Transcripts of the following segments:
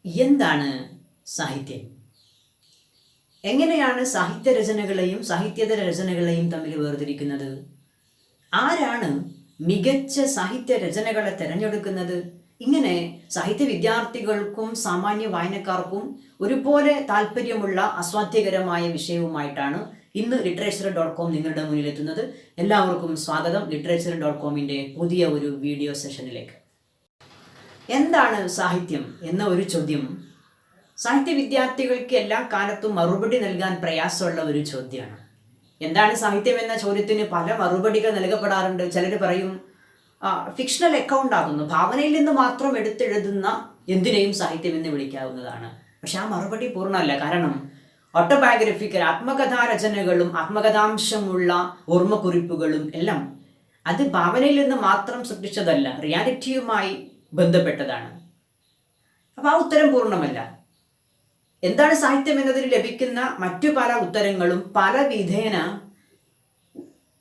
എന്താണ് സാഹിത്യം? എങ്ങനെയാണ് സാഹിത്യരചനകളെയും സാഹിത്യേതര രചനകളെയും തമ്മിൽ വേർതിരിക്കുന്നത്? ആരാണ് മികച്ച സാഹിത്യ രചനകളെ തിരഞ്ഞെടുക്കുന്നത്? ഇങ്ങനെ സാഹിത്യ വിദ്യാർത്ഥികൾക്കും സാമാന്യ വായനക്കാർക്കും ഒരുപോലെ താല്പര്യമുള്ള അസ്വാധ്യകരമായ വിഷയവുമായിട്ടാണ് ഇന്ന് ലിറ്ററേച്ചർ.com നിങ്ങളുടെ മുന്നിലെത്തുന്നത്. എല്ലാവർക്കും സ്വാഗതം ലിറ്ററേച്ചർ.comന്റെ പുതിയ ഒരു വീഡിയോ സെഷനിലേക്ക്. എന്താണ് സാഹിത്യം എന്ന ഒരു ചോദ്യം സാഹിത്യ വിദ്യാർത്ഥികൾക്ക് എല്ലാ കാലത്തും മറുപടി നൽകാൻ പ്രയാസമുള്ള ഒരു ചോദ്യമാണ്. എന്താണ് സാഹിത്യം എന്ന ചോദ്യത്തിന് പല മറുപടികൾ നൽകപ്പെടാറുണ്ട്. ചിലർ പറയും ഫിക്ഷണൽ അക്കൗണ്ട് ആകുന്നു, ഭാവനയിൽ നിന്ന് മാത്രം എടുത്തെഴുതുന്ന എന്തിനേയും സാഹിത്യം എന്ന് വിളിക്കാവുന്നതാണ്. പക്ഷെ ആ മറുപടി പൂർണ്ണമല്ല. കാരണം ഓട്ടോബയോഗ്രഫിക്കൽ ആത്മകഥാരചനകളും ആത്മകഥാംശമുള്ള ഓർമ്മക്കുറിപ്പുകളും എല്ലാം അത് ഭാവനയിൽ നിന്ന് മാത്രം സൃഷ്ടിച്ചതല്ല, റിയാലിറ്റിയുമായി ബന്ധപ്പെട്ടതാണ്. അപ്പോൾ ആ ഉത്തരം പൂർണ്ണമല്ല. എന്താണ് സാഹിത്യം എന്നതിന് ലഭിക്കുന്ന മറ്റു പല ഉത്തരങ്ങളും പല വിധേന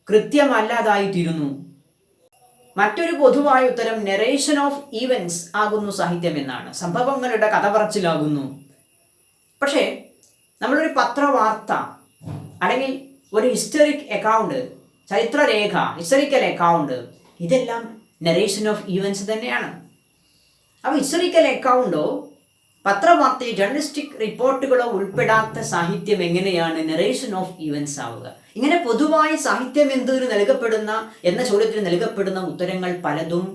കൃത്യമല്ലാതായിത്തീരുന്നു. മറ്റൊരു പൊതുവായ ഉത്തരം നെറേഷൻ ഓഫ് ഈവൻസ് ആകുന്നു സാഹിത്യം എന്നാണ്. സംഭവങ്ങളുടെ കഥ പറച്ചിലാകുന്നു. പക്ഷേ നമ്മളൊരു പത്രവാർത്ത അല്ലെങ്കിൽ ഒരു ഹിസ്റ്ററിക് അക്കൗണ്ട്, ചരിത്രരേഖ, ഹിസ്റ്ററിക്കൽ അക്കൗണ്ട്, ഇതെല്ലാം നെറേഷൻ ഓഫ് ഈവൻസ് തന്നെയാണ്. അപ്പോൾ ഹിസ്റ്ററിക്കൽ അക്കൗണ്ടോ പത്രവാർത്തയോ ജേർണലിസ്റ്റിക് റിപ്പോർട്ടുകളോ ഉൾപ്പെടാത്ത സാഹിത്യം എങ്ങനെയാണ് നെറേഷൻ ഓഫ് ഈവൻസ് ആവുക? ഇങ്ങനെ പൊതുവായി സാഹിത്യം എന്തൊരു നൽകപ്പെടുന്ന എന്ന ചോദ്യത്തിന് നൽകപ്പെടുന്ന ഉത്തരങ്ങൾ പലതും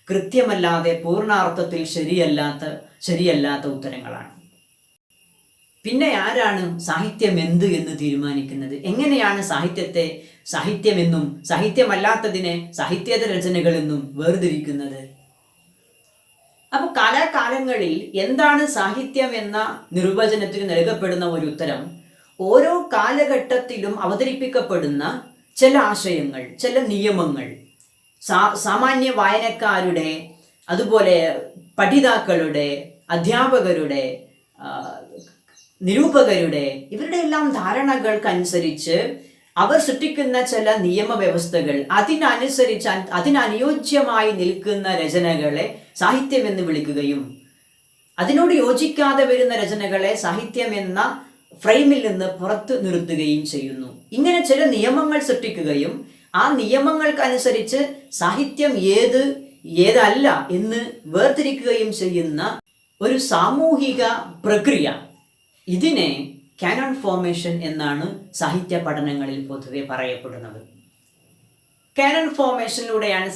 കൃത്യമല്ലാതെ പൂർണ്ണാർത്ഥത്തിൽ ശരിയല്ലാത്ത ഉത്തരങ്ങളാണ്. പിന്നെ ആരാണ് സാഹിത്യം എന്ത് എന്ന് തീരുമാനിക്കുന്നത്? എങ്ങനെയാണ് സാഹിത്യത്തെ സാഹിത്യമെന്നും സാഹിത്യമല്ലാത്തതിനെ സാഹിത്യേതര രചനകളെന്നും വേർതിരിക്കുന്നത്? അപ്പോൾ കാലാകാലങ്ങളിൽ എന്താണ് സാഹിത്യം എന്ന നിർവചനത്തിന് നൽകപ്പെടുന്ന ഒരു ഉത്തരം ഓരോ കാലഘട്ടത്തിലും അവതരിപ്പിക്കപ്പെടുന്ന ചില ആശയങ്ങൾ, ചില നിയമങ്ങൾ, സാമാന്യ വായനക്കാരുടെ, അതുപോലെ പഠിതാക്കളുടെ, അധ്യാപകരുടെ, നിരൂപകരുടെ, ഇവരുടെ എല്ലാം ധാരണകൾക്കനുസരിച്ച് അവർ സൃഷ്ടിക്കുന്ന ചില നിയമവ്യവസ്ഥകൾ, അതിനനുയോജ്യമായി നിൽക്കുന്ന രചനകളെ സാഹിത്യം എന്ന് വിളിക്കുകയും അതിനോട് യോജിക്കാതെ വരുന്ന രചനകളെ സാഹിത്യം എന്ന ഫ്രെയിമിൽ നിന്ന് പുറത്തു നിർത്തുകയും ചെയ്യുന്നു. ഇങ്ങനെ ചില നിയമങ്ങൾ സൃഷ്ടിക്കുകയും ആ നിയമങ്ങൾക്കനുസരിച്ച് സാഹിത്യം ഏതല്ല എന്ന് വേർതിരിക്കുകയും ചെയ്യുന്ന ഒരു സാമൂഹിക പ്രക്രിയ, ഇതിനെ കാനൺ ഫോർമേഷൻ എന്നാണ് സാഹിത്യ പഠനങ്ങളിൽ പൊതുവെ പറയപ്പെടുന്നത്. കാനൺ ഫോർമേഷനിലൂടെയാണ്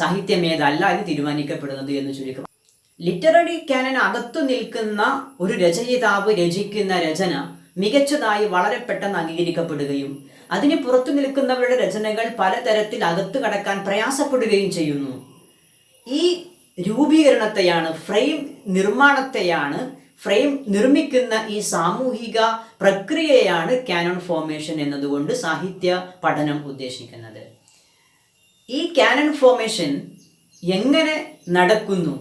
സാഹിത്യം ഏതല്ല എന്ന് തീരുമാനിക്കപ്പെടുന്നത് എന്ന് ചുരുക്കം. ലിറ്റററി കാനൺ അകത്തു നിൽക്കുന്ന ഒരു രചയിതാവ് രചിക്കുന്ന രചന മികച്ചതായി വളരെ പെട്ടെന്ന് അംഗീകരിക്കപ്പെടുകയും അതിന് പുറത്തു നിൽക്കുന്നവരുടെ രചനകൾ പലതരത്തിൽ അകത്തു കടക്കാൻ പ്രയാസപ്പെടുകയും ചെയ്യുന്നു. ഈ രൂപീകരണത്തെയാണ്, ഫ്രെയിം നിർമ്മിക്കുന്ന ഈ സാമൂഹിക പ്രക്രിയയാണ് കാനൺ ഫോർമേഷൻ എന്നതുകൊണ്ട് സാഹിത്യ പഠനം ഉദ്ദേശിക്കുന്നത്. ഈ കാനൺ ഫോർമേഷൻ എങ്ങനെ നടക്കുന്നു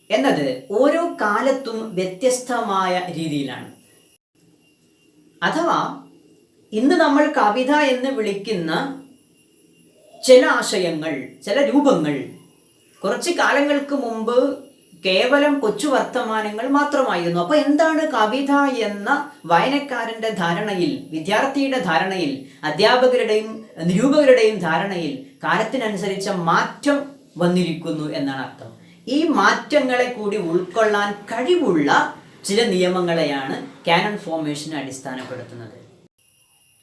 എന്നത് ഓരോ കാലത്തും വ്യത്യസ്തമായ രീതിയിലാണ്. അഥവാ ഇന്ന് നമ്മൾ കവിത എന്ന് വിളിക്കുന്ന ചില ആശയങ്ങൾ, ചില രൂപങ്ങൾ കുറച്ച് കാലങ്ങൾക്ക് മുമ്പ് കേവലം കൊച്ചു വർത്തമാനങ്ങൾ മാത്രമായിരുന്നു. അപ്പോൾ എന്താണ് കവിത എന്ന വായനക്കാരൻ്റെ ധാരണയിൽ, വിദ്യാർത്ഥിയുടെ ധാരണയിൽ, അധ്യാപകരുടെയും നിരൂപകരുടെയും ധാരണയിൽ കാലത്തിനനുസരിച്ച മാറ്റം വന്നിരിക്കുന്നു എന്നാണ് അർത്ഥം. ഈ മാറ്റങ്ങളെ കൂടി ഉൾക്കൊള്ളാൻ കഴിവുള്ള ചില നിയമങ്ങളെയാണ് കാനൺ ഫോർമേഷൻ അടിസ്ഥാനപ്പെടുത്തുന്നത്.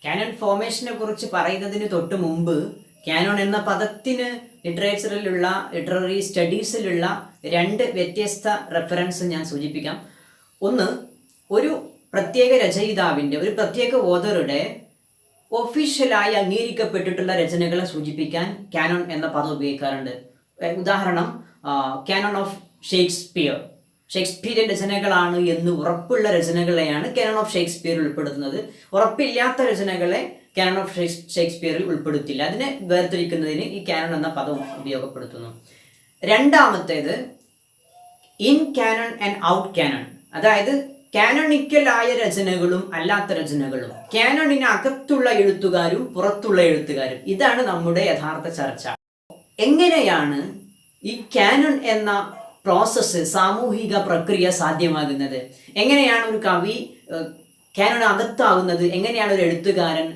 കാനൺ ഫോർമേഷനെ കുറിച്ച് പറയുന്നതിന് തൊട്ട് മുമ്പ് കാനോൺ എന്ന പദത്തിന് ലിറ്റററി സ്റ്റഡീസിലുള്ള രണ്ട് വ്യത്യസ്ത റെഫറൻസ് ഞാൻ സൂചിപ്പിക്കാം. ഒന്ന്, ഒരു പ്രത്യേക രചയിതാവിൻ്റെ, ഒരു പ്രത്യേക ഓതറുടെ ഒഫീഷ്യലായി അംഗീകരിക്കപ്പെട്ടിട്ടുള്ള രചനകളെ സൂചിപ്പിക്കാൻ കാനോൺ എന്ന പദം ഉപയോഗിക്കാറുണ്ട്. ഉദാഹരണം, കാനോൺ ഓഫ് ഷേക്സ്പിയറിൻ്റെ രചനകളാണ് എന്ന് ഉറപ്പുള്ള രചനകളെയാണ് കാനോൺ ഓഫ് ഷേക്സ്പിയർ ഉൾപ്പെടുത്തുന്നത്. ഉറപ്പില്ലാത്ത രചനകളെ കാനൺ ഓഫ് ഷേക്സ്പിയറിൽ ഉൾപ്പെടുത്തില്ല. അതിനെ വേർതിരിക്കുന്നതിന് ഈ കാനൺ എന്ന പദം ഉപയോഗപ്പെടുത്തുന്നു. രണ്ടാമത്തേത് in Canon and out Canon, അതായത് കാനണിക്കലായ രചനകളും അല്ലാത്ത രചനകളും, കാനണിനകത്തുള്ള എഴുത്തുകാരും പുറത്തുള്ള എഴുത്തുകാരും. ഇതാണ് നമ്മുടെ യഥാർത്ഥ ചർച്ച. എങ്ങനെയാണ് ഈ കാനൺ എന്ന പ്രോസസ്സ്, സാമൂഹിക പ്രക്രിയ സാധ്യമാകുന്നത്? എങ്ങനെയാണ് ഒരു കവി കാനോൺ അകത്താവുന്നത്? എങ്ങനെയാണ് ഒരു എഴുത്തുകാരൻ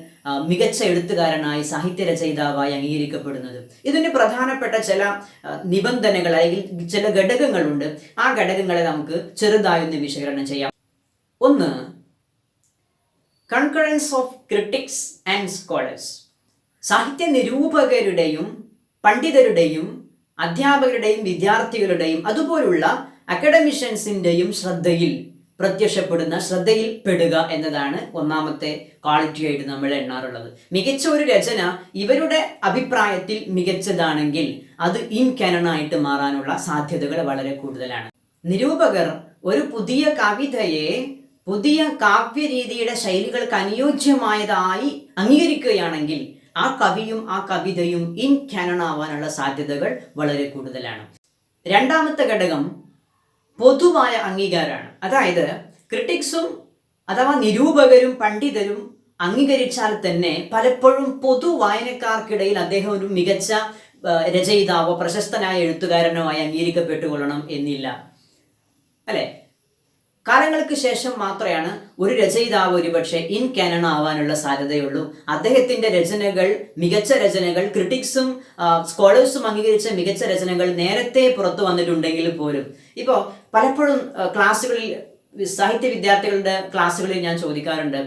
മികച്ച എഴുത്തുകാരനായി സാഹിത്യരചയിതാവായി അംഗീകരിക്കപ്പെടുന്നത്? ഇതിന് പ്രധാനപ്പെട്ട ചില നിബന്ധനകൾ അല്ലെങ്കിൽ ചില ഘടകങ്ങളുണ്ട്. ആ ഘടകങ്ങളെ നമുക്ക് ചെറുതായൊന്ന് വിശകലനം ചെയ്യാം. ഒന്ന്, concurrence of critics and scholars. സാഹിത്യ നിരൂപകരുടെയും പണ്ഡിതരുടെയും അധ്യാപകരുടെയും വിദ്യാർത്ഥികളുടെയും അതുപോലുള്ള അക്കാഡമിഷ്യൻസിൻ്റെയും ശ്രദ്ധയിൽ പെടുക എന്നതാണ് ഒന്നാമത്തെ ക്വാളിറ്റി ആയിട്ട് നമ്മൾ എണ്ണാറുള്ളത്. മികച്ച ഒരു രചന ഇവരുടെ അഭിപ്രായത്തിൽ മികച്ചതാണെങ്കിൽ അത് ഇൻ കാനണായിട്ട് മാറാനുള്ള സാധ്യതകൾ വളരെ കൂടുതലാണ്. നിരൂപകർ ഒരു പുതിയ കവിതയെ പുതിയ കാവ്യരീതിയുടെ ശൈലികൾക്ക് അനുയോജ്യമായതായി അംഗീകരിക്കുകയാണെങ്കിൽ ആ കവിയും ആ കവിതയും ഇൻ കാനൺ ആവാനുള്ള സാധ്യതകൾ വളരെ കൂടുതലാണ്. രണ്ടാമത്തെ ഘടകം പൊതുവായ അംഗീകാരമാണ്. അതായത് ക്രിട്ടിക്സും അഥവാ നിരൂപകരും പണ്ഡിതരും അംഗീകരിച്ചാൽ തന്നെ പലപ്പോഴും പൊതു വായനക്കാർക്കിടയിൽ അദ്ദേഹം ഒരു മികച്ച രചയിതാവോ പ്രശസ്തനായ എഴുത്തുകാരനോ ആയി അംഗീകരിക്കപ്പെട്ടുകൊള്ളണം എന്നില്ല, അല്ലെ? കാലങ്ങൾക്ക് ശേഷം മാത്രമാണ് ഒരു രചയിതാവ് ഒരുപക്ഷെ ഇൻ കാനൺ ആവാനുള്ള സാധ്യതയുള്ളൂ. അദ്ദേഹത്തിന്റെ രചനകൾ, മികച്ച രചനകൾ, ക്രിട്ടിക്സും സ്കോളേഴ്സും അംഗീകരിച്ച മികച്ച രചനകൾ നേരത്തെ പുറത്തു വന്നിട്ടുണ്ടെങ്കിൽ പോലും. ഇപ്പോൾ പലപ്പോഴും ക്ലാസ്സുകളിൽ, സാഹിത്യ വിദ്യാർത്ഥികളുടെ ക്ലാസ്സുകളിൽ ഞാൻ ചോദിക്കാറുണ്ട്,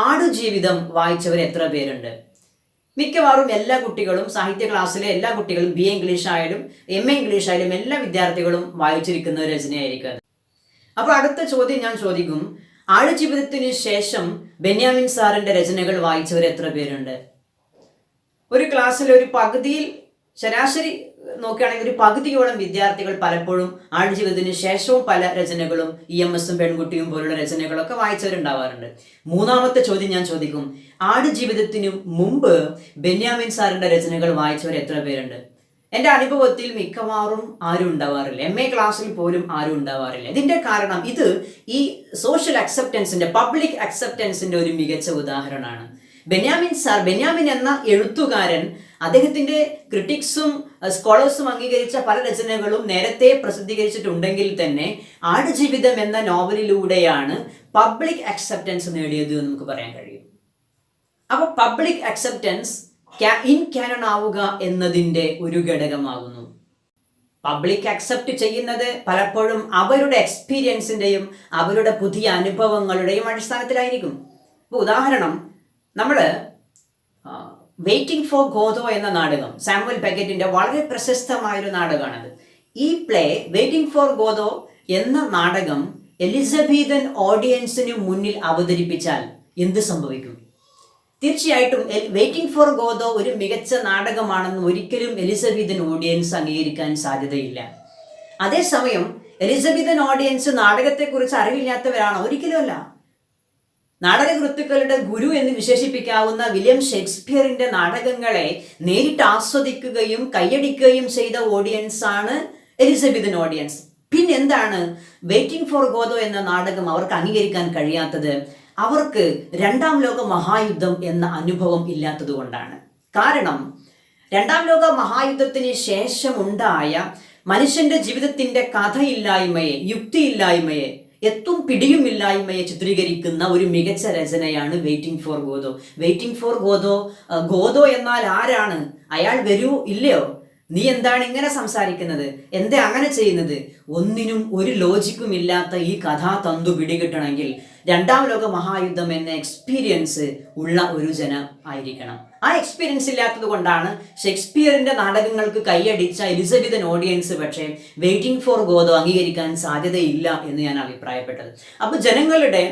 ആടുജീവിതം വായിച്ചവർ എത്ര പേരുണ്ട്? മിക്കവാറും എല്ലാ കുട്ടികളും, സാഹിത്യ ക്ലാസ്സിലെ എല്ലാ കുട്ടികളും, BA ഇംഗ്ലീഷ് ആയാലും MA ഇംഗ്ലീഷ് ആയാലും എല്ലാ വിദ്യാർത്ഥികളും വായിച്ചിരിക്കുന്ന ഒരു രചനയായിരിക്കും. അപ്പൊ അടുത്ത ചോദ്യം ഞാൻ ചോദിക്കും, ആടുജീവിതത്തിന് ശേഷം ബെന്യാമിൻ സാറിന്റെ രചനകൾ വായിച്ചവർ എത്ര പേരുണ്ട്? ഒരു ക്ലാസ്സിൽ ഒരു പകുതിയിൽ, ശരാശരി നോക്കുകയാണെങ്കിൽ ഒരു പകുതിയോളം വിദ്യാർത്ഥികൾ പലപ്പോഴും ആടുജീവിതത്തിന് ശേഷവും പല രചനകളും, EMSഉം പെൺകുട്ടിയും പോലുള്ള രചനകളൊക്കെ വായിച്ചവരുണ്ടാവാറുണ്ട്. മൂന്നാമത്തെ ചോദ്യം ഞാൻ ചോദിക്കും, ആടുജീവിതത്തിന് മുമ്പ് ബെന്യാമിൻ സാറിന്റെ രചനകൾ വായിച്ചവർ എത്ര പേരുണ്ട്? എൻ്റെ അനുഭവത്തിൽ മിക്കവാറും ആരും ഉണ്ടാവാറില്ല. MA ക്ലാസ്സിൽ പോലും ആരും ഉണ്ടാവാറില്ല. ഇതിന്റെ കാരണം ഇത് ഈ സോഷ്യൽ അക്സെപ്റ്റൻസിന്റെ, പബ്ലിക് അക്സെപ്റ്റൻസിന്റെ ഒരു മികച്ച ഉദാഹരണമാണ്. ബെന്യാമിൻ എന്ന എഴുത്തുകാരൻ അദ്ദേഹത്തിന്റെ ക്രിട്ടിക്സും സ്കോളേഴ്സും അംഗീകരിച്ച പല രചനകളും നേരത്തെ പ്രസിദ്ധീകരിച്ചിട്ടുണ്ടെങ്കിൽ തന്നെ ആടുജീവിതം എന്ന നോവലിലൂടെയാണ് പബ്ലിക് അക്സെപ്റ്റൻസ് നേടിയത് എന്ന് നമുക്ക് പറയാൻ കഴിയും. അപ്പോൾ പബ്ലിക് അക്സെപ്റ്റൻസ് ഇൻ കാനൺ ആവുക എന്നതിൻ്റെ ഒരു ഘടകമാകുന്നു. പബ്ലിക് അക്സെപ്റ്റ് ചെയ്യുന്നത് പലപ്പോഴും അവരുടെ എക്സ്പീരിയൻസിൻ്റെയും അവരുടെ പുതിയ അനുഭവങ്ങളുടെയും അടിസ്ഥാനത്തിലായിരിക്കും. ഇപ്പോൾ ഉദാഹരണം, നമ്മൾ വെയിറ്റിംഗ് ഫോർ ഗോദോ എന്ന നാടകം, സാമുവൽ ബെക്കറ്റിന്റെ വളരെ പ്രശസ്തമായൊരു നാടകമാണത്. ഈ പ്ലേ, വെയിറ്റിംഗ് ഫോർ ഗോദോ എന്ന നാടകം എലിസബത്തൻ ഓഡിയൻസിന് മുന്നിൽ അവതരിപ്പിച്ചാൽ എന്ത് സംഭവിക്കും? തീർച്ചയായിട്ടും വെയിറ്റിംഗ് ഫോർ ഗോദോ ഒരു മികച്ച നാടകമാണെന്ന് ഒരിക്കലും എലിസബത്തൻ ഓഡിയൻസ് അംഗീകരിക്കാൻ സാധ്യതയില്ല. അതേസമയം എലിസബത്തൻ ഓഡിയൻസ് നാടകത്തെക്കുറിച്ച് അറിവില്ലാത്തവരാണോ? ഒരിക്കലുമല്ല. നാടകകൃത്തുക്കളുടെ ഗുരു എന്ന് വിശേഷിപ്പിക്കാവുന്ന വില്യം ഷേക്സ്പിയറിന്റെ നാടകങ്ങളെ നേരിട്ട് ആസ്വദിക്കുകയും കൈയടിക്കുകയും ചെയ്ത ഓഡിയൻസ് ആണ് എലിസബത്തൻ ഓഡിയൻസ്. പിന്നെന്താണ് വെയിറ്റിംഗ് ഫോർ ഗോദോ എന്ന നാടകം അവർക്ക് അംഗീകരിക്കാൻ കഴിയാത്തത്? അവർക്ക് രണ്ടാം ലോക മഹായുദ്ധം എന്ന അനുഭവം ഇല്ലാത്തത് കൊണ്ടാണ്. കാരണം രണ്ടാം ലോക മഹായുദ്ധത്തിന് ശേഷം ഉണ്ടായ മനുഷ്യന്റെ ജീവിതത്തിന്റെ കഥയില്ലായ്മയെ, യുക്തിയില്ലായ്മയെ, എത്തും പിടിയുമില്ലായ്മയെ ചിത്രീകരിക്കുന്ന ഒരു മികച്ച രചനയാണ് waiting for Godot. Waiting for Godot, Godot എന്നാൽ ആരാണ്? അയാൾ വരൂ ഇല്ലയോ? നീ എന്താണ് ഇങ്ങനെ സംസാരിക്കുന്നത്? എന്താ അങ്ങനെ ചെയ്യുന്നത്? ഒന്നിനും ഒരു ലോജിക്കും ഇല്ലാത്ത ഈ കഥാതന്തു പിടികിട്ടണമെങ്കിൽ രണ്ടാം ലോക മഹായുദ്ധം എന്ന എക്സ്പീരിയൻസ് ഉള്ള ഒരു ജനം ആയിരിക്കണം. ആ എക്സ്പീരിയൻസ് ഇല്ലാത്തത് കൊണ്ടാണ് ഷേക്സ്പിയറിന്റെ നാടകങ്ങൾക്ക് കൈയടിച്ച എലിസബത്തൻ ഓഡിയൻസ് പക്ഷേ വെയിറ്റിംഗ് ഫോർ ഗോദോ അംഗീകരിക്കാൻ സാധ്യതയില്ല എന്ന് ഞാൻ അഭിപ്രായപ്പെട്ടത്. അപ്പോൾ ജനങ്ങളുടെ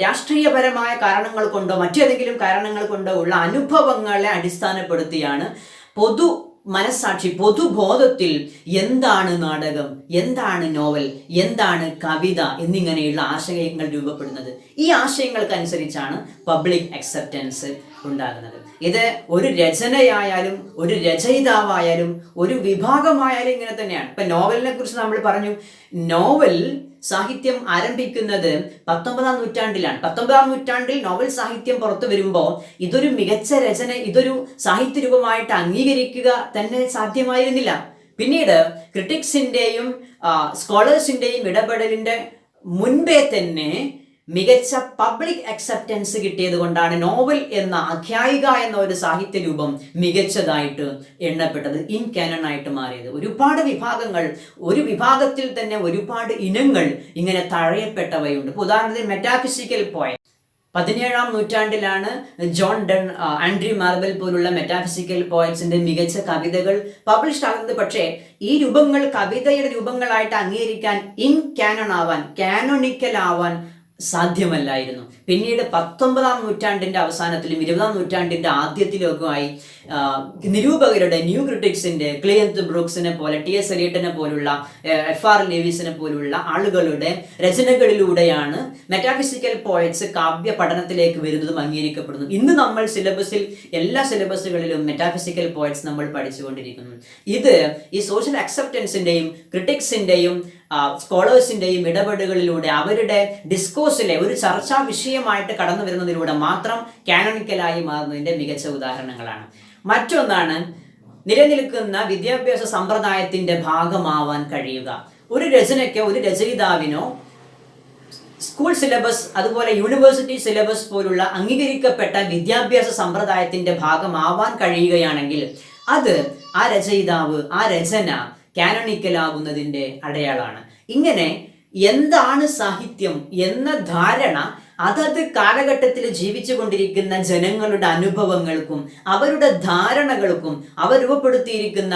രാഷ്ട്രീയപരമായ കാരണങ്ങൾ കൊണ്ടോ മറ്റേതെങ്കിലും കാരണങ്ങൾ കൊണ്ടോ ഉള്ള അനുഭവങ്ങളെ അടിസ്ഥാനപ്പെടുത്തിയാണ് പൊതു മനസ്സാക്ഷി, പൊതുബോധത്തിൽ എന്താണ് നാടകം, എന്താണ് നോവൽ, എന്താണ് കവിത എന്നിങ്ങനെയുള്ള ആശയങ്ങൾ രൂപപ്പെടുന്നത്. ഈ ആശയങ്ങൾക്കനുസരിച്ചാണ് പബ്ലിക് അക്സെപ്റ്റൻസ് ഉണ്ടാകുന്നത്. ഇത് ഒരു രചനയായാലും ഒരു രചയിതാവായാലും ഒരു വിഭാഗമായാലും ഇങ്ങനെ തന്നെയാണ്. ഇപ്പൊ നോവലിനെ കുറിച്ച് നമ്മൾ പറഞ്ഞു, നോവൽ സാഹിത്യം ആരംഭിക്കുന്നത് 19-ാം നൂറ്റാണ്ടിലാണ്. 19-ാം നൂറ്റാണ്ടിൽ നോവൽ സാഹിത്യം പുറത്തു വരുമ്പോൾ ഇതൊരു മികച്ച രചന, ഇതൊരു സാഹിത്യ രൂപമായിട്ട് അംഗീകരിക്കുക തന്നെ സാധ്യമായിരുന്നില്ല. പിന്നീട് ക്രിട്ടിക്സിൻ്റെയും സ്കോളേഴ്സിൻ്റെയും ഇടപെടലിൻ്റെ മുൻപേ തന്നെ മികച്ച പബ്ലിക് അക്സെപ്റ്റൻസ് കിട്ടിയത് കൊണ്ടാണ് നോവൽ എന്ന ആഖ്യായിക എന്ന ഒരു സാഹിത്യ രൂപം മികച്ചതായിട്ട് എണ്ണപ്പെട്ടത്, ഇൻ കാനൺ ആയിട്ട് മാറിയത്. ഒരുപാട് വിഭാഗങ്ങൾ, ഒരു വിഭാഗത്തിൽ തന്നെ ഒരുപാട് ഇനങ്ങൾ ഇങ്ങനെ തഴയപ്പെട്ടവയുണ്ട്. ഇപ്പോൾ ഉദാഹരണത്തിന് മെറ്റാഫിസിക്കൽ പോയം 17-ാം നൂറ്റാണ്ടിലാണ് ജോൺ ഡൺ, ആൻഡ്രി മാർബൽ പോലുള്ള മെറ്റാഫിസിക്കൽ പോയറ്റ്സിന്റെ മികച്ച കവിതകൾ പബ്ലിഷ് ആകുന്നത്. പക്ഷേ ഈ രൂപങ്ങൾ കവിതയുടെ രൂപങ്ങളായിട്ട് അംഗീകരിക്കാൻ ഇൻ കാനൺ ആവാൻ, കാനോണിക്കൽ ആവാൻ സാധ്യമല്ലായിരുന്നു. പിന്നീട് 19-ാം നൂറ്റാണ്ടിന്റെ അവസാനത്തിലും 20-ാം നൂറ്റാണ്ടിന്റെ ആദ്യത്തിലുമൊക്കെയായി നിരൂപകരുടെ, ന്യൂ ക്രിട്ടിക്സിന്റെ ക്ലിയന്റ് ബ്രൂക്സിനെ പോലെ, ടി.എസ്. എലിയട്ടിനെ പോലുള്ള, എഫ്.ആർ. ലേവിസിനെ പോലുള്ള ആളുകളുടെ രചനകളിലൂടെയാണ് മെറ്റാഫിസിക്കൽ പോയറ്റ്സ് കാവ്യ പഠനത്തിലേക്ക് വരുന്നതും അംഗീകരിക്കപ്പെടുന്നതും. ഇന്ന് നമ്മൾ സിലബസിൽ, എല്ലാ സിലബസുകളിലും മെറ്റാഫിസിക്കൽ പോയറ്റ്സ് നമ്മൾ പഠിച്ചുകൊണ്ടിരിക്കുന്നു. ഇത് ഈ സോഷ്യൽ അക്സെപ്റ്റൻസിന്റെയും ക്രിട്ടിക്സിന്റെയും സ്കോളേഴ്സിന്റെയും ഇടപെടലുകളിലൂടെ അവരുടെ ഡിസ്കോഴ്സിലെ ഒരു ചർച്ചാ വിഷയമായിട്ട് കടന്നു വരുന്നതിലൂടെ മാത്രം കാനോണിക്കലായി മാറുന്നതിന്റെ മികച്ച ഉദാഹരണങ്ങളാണ്. മറ്റൊന്നാണ് നിലനിൽക്കുന്ന വിദ്യാഭ്യാസ സമ്പ്രദായത്തിന്റെ ഭാഗമാവാൻ കഴിയുക. ഒരു രചനയ്ക്കോ ഒരു രചയിതാവിനോ സ്കൂൾ സിലബസ്, അതുപോലെ യൂണിവേഴ്സിറ്റി സിലബസ് പോലുള്ള അംഗീകരിക്കപ്പെട്ട വിദ്യാഭ്യാസ സമ്പ്രദായത്തിന്റെ ഭാഗമാവാൻ കഴിയുകയാണെങ്കിൽ അത് ആ രചയിതാവ്, ആ രചന കാനോണിക്കലാകുന്നതിൻ്റെ അടയാളാണ്. ഇങ്ങനെ എന്താണ് സാഹിത്യം എന്ന ധാരണ അതത് കാലഘട്ടത്തിൽ ജീവിച്ചു കൊണ്ടിരിക്കുന്ന ജനങ്ങളുടെ അനുഭവങ്ങൾക്കും അവരുടെ ധാരണകൾക്കും അവർ രൂപപ്പെടുത്തിയിരിക്കുന്ന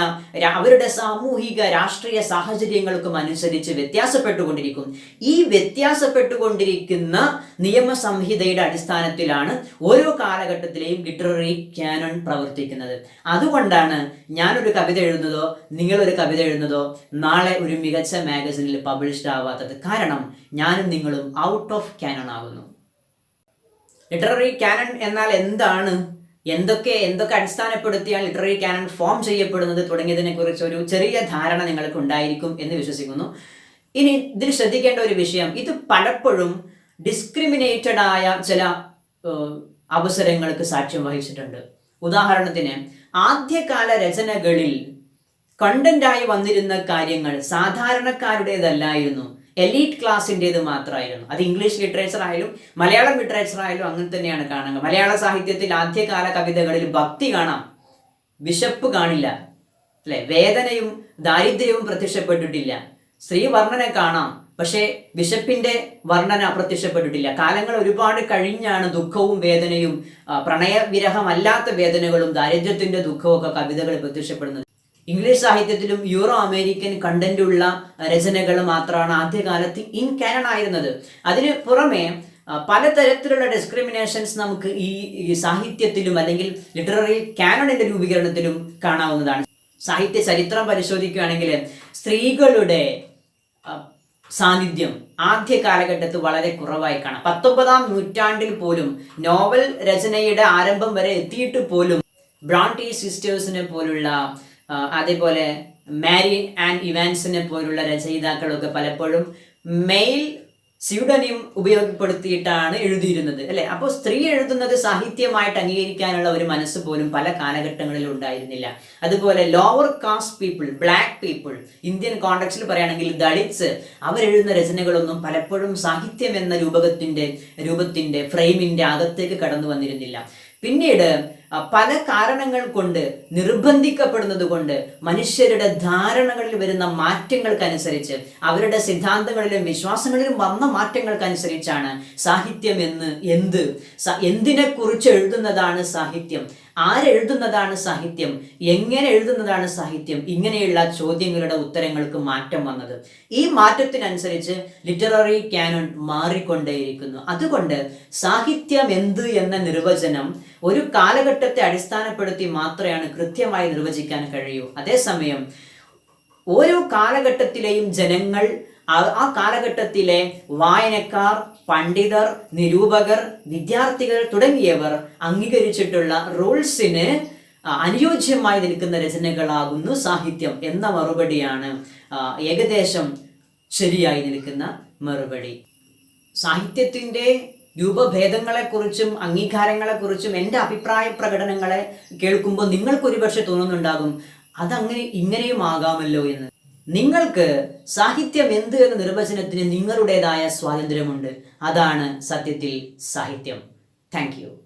അവരുടെ സാമൂഹിക രാഷ്ട്രീയ സാഹചര്യങ്ങൾക്കും അനുസരിച്ച് വ്യത്യാസപ്പെട്ടുകൊണ്ടിരിക്കും. ഈ വ്യത്യാസപ്പെട്ടുകൊണ്ടിരിക്കുന്ന നിയമസംഹിതയുടെ അടിസ്ഥാനത്തിലാണ് ഓരോ കാലഘട്ടത്തിലെയും ലിറ്റററി കാനൺ പ്രവർത്തിക്കുന്നത്. അതുകൊണ്ടാണ് ഞാനൊരു കവിത എഴുതുന്നതോ നിങ്ങളൊരു കവിത എഴുതുന്നതോ നാളെ ഒരു മികച്ച മാഗസിനിൽ പബ്ലിഷ്ഡ് ആവാത്തത്. കാരണം ഞാനും നിങ്ങളും ഔട്ട് ഓഫ് കാനൺ ആകുന്നു. ലിറ്റററി കാനൺ എന്നാൽ എന്താണ്, എന്തൊക്കെ അടിസ്ഥാനപ്പെടുത്തിയാണ് ലിറ്റററി കാനൺ ഫോം ചെയ്യപ്പെടുന്നത് തുടങ്ങിയതിനെ കുറിച്ച് ഒരു ചെറിയ ധാരണ നിങ്ങൾക്ക് ഉണ്ടായിരിക്കും എന്ന് വിശ്വസിക്കുന്നു. ഇനി ഇതിൽ ശ്രദ്ധിക്കേണ്ട ഒരു വിഷയം, ഇത് പലപ്പോഴും ഡിസ്ക്രിമിനേറ്റഡ് ആയ ചില അവസരങ്ങൾക്ക് സാക്ഷ്യം വഹിച്ചിട്ടുണ്ട്. ഉദാഹരണത്തിന് ആദ്യകാല രചനകളിൽ കണ്ടന്റായി വന്നിരുന്ന കാര്യങ്ങൾ സാധാരണക്കാരുടേതല്ലായിരുന്നു, എലീറ്റ് ക്ലാസിൻ്റേത് മാത്രമായിരുന്നു. അത് ഇംഗ്ലീഷ് ലിറ്ററേച്ചർ ആയാലും മലയാളം ലിറ്ററേച്ചർ ആയാലും അങ്ങനെ തന്നെയാണ് കാണുക. മലയാള സാഹിത്യത്തിൽ ആദ്യകാല കവിതകളിൽ ഭക്തി കാണാം, വിശപ്പ് കാണില്ല, അല്ലെ? വേദനയും ദാരിദ്ര്യവും പ്രത്യക്ഷപ്പെട്ടിട്ടില്ല. സ്ത്രീ വർണ്ണന കാണാം, പക്ഷേ വിശപ്പിന്റെ വർണ്ണന പ്രത്യക്ഷപ്പെട്ടിട്ടില്ല. കാലങ്ങൾ ഒരുപാട് കഴിഞ്ഞാണ് ദുഃഖവും വേദനയും, പ്രണയവിരഹമല്ലാത്ത വേദനകളും ദാരിദ്ര്യത്തിന്റെ ദുഃഖവും ഒക്കെ കവിതകൾ പ്രത്യക്ഷപ്പെടുന്നത്. ഇംഗ്ലീഷ് സാഹിത്യത്തിലും യൂറോ അമേരിക്കൻ കണ്ടന്റുള്ള രചനകൾ മാത്രമാണ് ആദ്യകാലത്ത് ഇൻ കാനൺ ആയിരുന്നത്. അതിന് പുറമെ പലതരത്തിലുള്ള ഡിസ്ക്രിമിനേഷൻസ് നമുക്ക് ഈ സാഹിത്യത്തിലും അല്ലെങ്കിൽ ലിറ്റററി കാനണിന്റെ രൂപീകരണത്തിലും കാണാവുന്നതാണ്. സാഹിത്യ ചരിത്രം പരിശോധിക്കുകയാണെങ്കിൽ സ്ത്രീകളുടെ സാന്നിധ്യം ആദ്യ കാലഘട്ടത്തിൽ വളരെ കുറവായി കാണാം. 19-ാം നൂറ്റാണ്ടിൽ പോലും നോവൽ രചനയുടെ ആരംഭം വരെ എത്തിയിട്ട് പോലും ബ്രോണ്ടി സിസ്റ്റേഴ്സിനെ പോലുള്ള, അതേപോലെ മാരി ആൻഡ് ഇവാൻസിനെ പോലുള്ള രചയിതാക്കളൊക്കെ പലപ്പോഴും മെയിൽ സ്യൂഡനിം ഉപയോഗപ്പെടുത്തിയിട്ടാണ് എഴുതിയിരുന്നത്, അല്ലെ? അപ്പോൾ സ്ത്രീ എഴുതുന്നത് സാഹിത്യമായിട്ട് അംഗീകരിക്കാനുള്ള ഒരു മനസ്സ് പോലും പല കാലഘട്ടങ്ങളിലും ഉണ്ടായിരുന്നില്ല. അതുപോലെ lower caste people, black people, Indian കോണ്ടെക്സ്റ്റിൽ പറയുകയാണെങ്കിൽ ദളിറ്റ്സ്, അവരെഴുതുന്ന രചനകളൊന്നും പലപ്പോഴും സാഹിത്യം എന്ന രൂപത്തിന്റെ ഫ്രെയിമിന്റെ അകത്തേക്ക് കടന്നു വന്നിരുന്നില്ല. പിന്നീട് പല കാരണങ്ങൾ കൊണ്ട്, നിർബന്ധിക്കപ്പെടുന്നത് കൊണ്ട്, മനുഷ്യരുടെ ധാരണകളിൽ വരുന്ന മാറ്റങ്ങൾക്കനുസരിച്ച്, അവരുടെ സിദ്ധാന്തങ്ങളിലും വിശ്വാസങ്ങളിലും വന്ന മാറ്റങ്ങൾക്കനുസരിച്ചാണ് സാഹിത്യം എന്തിനെ കുറിച്ച് എഴുതുന്നതാണ് സാഹിത്യം, ആരെഴുതുന്നതാണ് സാഹിത്യം, എങ്ങനെ എഴുതുന്നതാണ് സാഹിത്യം, ഇങ്ങനെയുള്ള ചോദ്യങ്ങളുടെ ഉത്തരങ്ങൾക്ക് മാറ്റം വന്നത്. ഈ മാറ്റത്തിനനുസരിച്ച് ലിറ്റററി കാനൺ മാറിക്കൊണ്ടേയിരിക്കുന്നു. അതുകൊണ്ട് സാഹിത്യം എന്ത് എന്ന നിർവചനം ഒരു കാലഘട്ടത്തെ അടിസ്ഥാനപ്പെടുത്തി മാത്രമാണ് കൃത്യമായി നിർവചിക്കാൻ കഴിയൂ. അതേസമയം ഓരോ കാലഘട്ടത്തിലെയും ജനങ്ങൾ, ആ കാലഘട്ടത്തിലെ വായനക്കാർ, പണ്ഡിതർ, നിരൂപകർ, വിദ്യാർത്ഥികൾ തുടങ്ങിയവർ അംഗീകരിച്ചിട്ടുള്ള റൂൾസിന് അനുയോജ്യമായി നിൽക്കുന്ന രചനകളാകുന്നു സാഹിത്യം എന്ന മറുപടിയാണ് ഏകദേശം ശരിയായി നിൽക്കുന്ന മറുപടി. സാഹിത്യത്തിൻ്റെ രൂപഭേദങ്ങളെക്കുറിച്ചും അംഗീകാരങ്ങളെക്കുറിച്ചും എൻ്റെ അഭിപ്രായ പ്രകടനങ്ങളെ കേൾക്കുമ്പോൾ നിങ്ങൾക്കൊരു പക്ഷെ തോന്നുന്നുണ്ടാകും, അതങ്ങനെ ഇങ്ങനെയും ആകാമല്ലോ എന്ന്. നിങ്ങൾക്ക് സാഹിത്യം എന്ത് എന്ന നിർവചനത്തിന് നിങ്ങളുടേതായ സ്വാതന്ത്ര്യമുണ്ട്. അതാണ് സത്യത്തിൽ സാഹിത്യം. Thank you.